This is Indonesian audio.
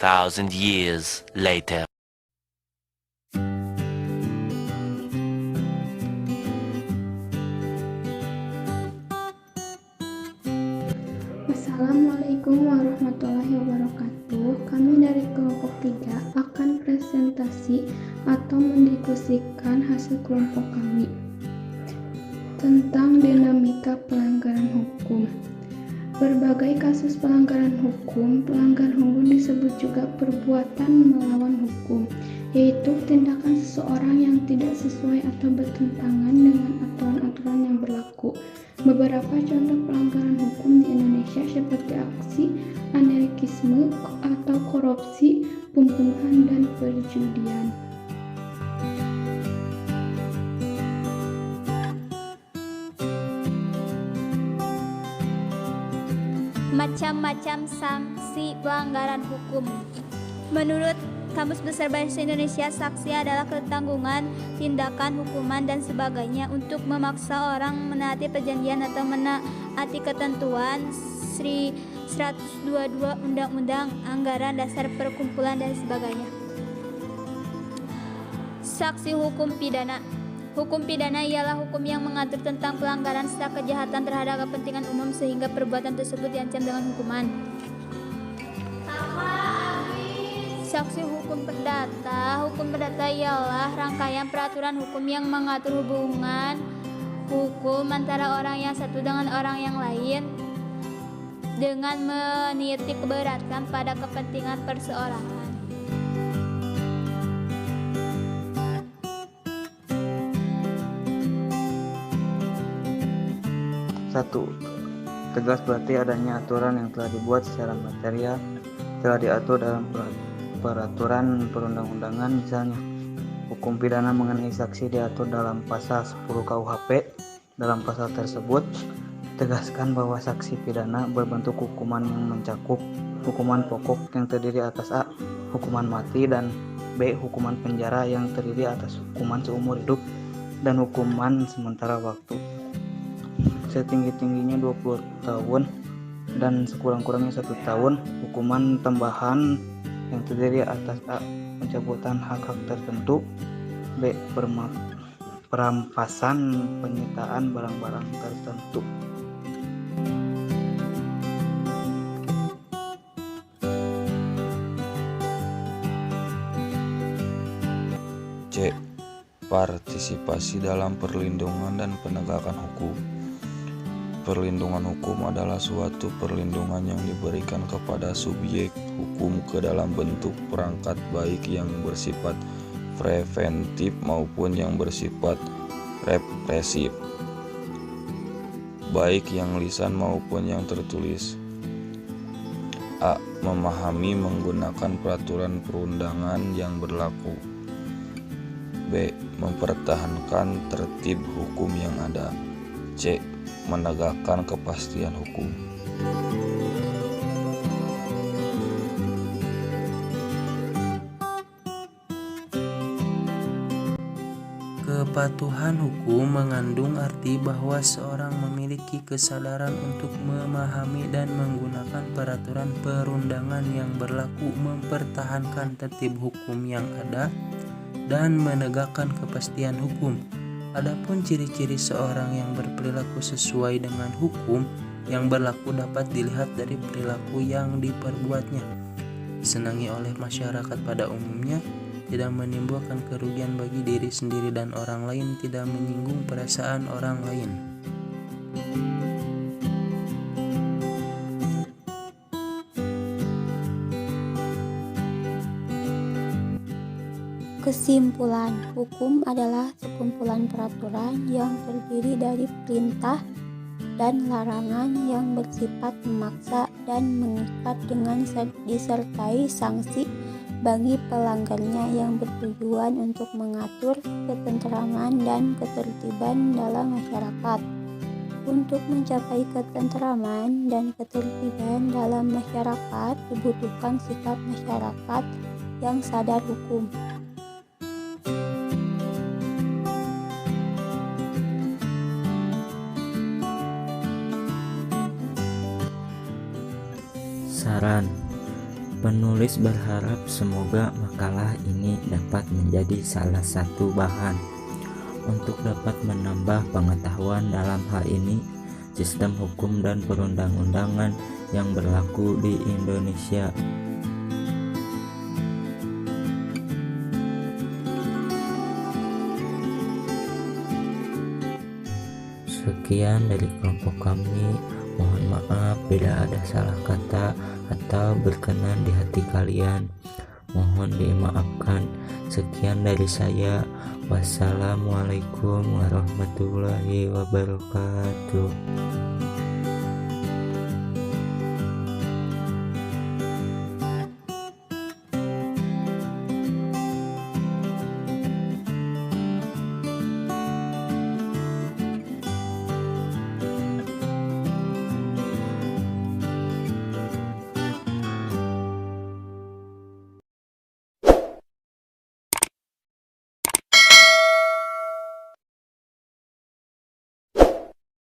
2,000 years later. Assalamualaikum warahmatullahi wabarakatuh. Kami dari kelompok 3 akan presentasi atau mendiskusikan hasil kelompok kami tentang dinamika pelanggaran hukum. Berbagai kasus pelanggaran hukum disebut juga perbuatan melawan hukum, yaitu tindakan seseorang yang tidak sesuai atau bertentangan dengan aturan-aturan yang berlaku. Beberapa contoh pelanggaran hukum di Indonesia seperti aksi anarkisme atau korupsi, pembunuhan, dan perjudian. Macam-macam sanksi pelanggaran hukum. Menurut Kamus Besar Bahasa Indonesia, sanksi adalah ketanggungan, tindakan, hukuman, dan sebagainya untuk memaksa orang menaati perjanjian atau menaati ketentuan 122 Undang-Undang Anggaran Dasar Perkumpulan dan sebagainya. Sanksi hukum pidana. Hukum pidana ialah hukum yang mengatur tentang pelanggaran serta kejahatan terhadap kepentingan umum sehingga perbuatan tersebut diancam dengan hukuman. Sanksi hukum perdata. Hukum perdata ialah rangkaian peraturan hukum yang mengatur hubungan hukum antara orang yang satu dengan orang yang lain dengan menitik keberatan pada kepentingan perseorangan. 1. Tegas berarti adanya aturan yang telah dibuat secara material, telah diatur dalam peraturan perundang-undangan. Misalnya, hukum pidana mengenai saksi diatur dalam pasal 10 KUHP. Dalam pasal tersebut, ditegaskan bahwa saksi pidana berbentuk hukuman yang mencakup hukuman pokok yang terdiri atas A. Hukuman mati, dan B. Hukuman penjara yang terdiri atas hukuman seumur hidup dan hukuman sementara waktu. Setinggi-tingginya 20 tahun dan sekurang-kurangnya 1 tahun. Hukuman tambahan yang terdiri atas A. Pencabutan hak-hak tertentu, B. Perampasan, penyitaan barang-barang tertentu. C. Partisipasi dalam perlindungan dan penegakan hukum. Perlindungan hukum adalah suatu perlindungan yang diberikan kepada subjek hukum ke dalam bentuk perangkat baik yang bersifat preventif maupun yang bersifat represif, baik yang lisan maupun yang tertulis. A. Memahami menggunakan peraturan perundangan yang berlaku. B. Mempertahankan tertib hukum yang ada. C. Menegakkan kepastian hukum. Kepatuhan hukum mengandung arti bahwa seorang memiliki kesadaran untuk memahami dan menggunakan peraturan perundangan yang berlaku, mempertahankan tertib hukum yang ada, dan menegakkan kepastian hukum. Adapun ciri-ciri seorang yang berperilaku sesuai dengan hukum yang berlaku dapat dilihat dari perilaku yang diperbuatnya. Disenangi oleh masyarakat pada umumnya, tidak menimbulkan kerugian bagi diri sendiri dan orang lain, tidak menyinggung perasaan orang lain. Kesimpulan, hukum adalah sekumpulan peraturan yang terdiri dari perintah dan larangan yang bersifat memaksa dan mengikat dengan disertai sanksi bagi pelanggarnya yang bertujuan untuk mengatur ketentraman dan ketertiban dalam masyarakat. Untuk mencapai ketentraman dan ketertiban dalam masyarakat dibutuhkan sikap masyarakat yang sadar hukum. Saran. Penulis berharap semoga makalah ini dapat menjadi salah satu bahan untuk dapat menambah pengetahuan dalam hal ini sistem hukum dan perundang-undangan yang berlaku di Indonesia. Sekian dari kelompok kami. Mohon maaf bila ada salah kata atau berkenan di hati kalian. Mohon dimaafkan. Sekian dari saya. Wassalamualaikum warahmatullahi wabarakatuh.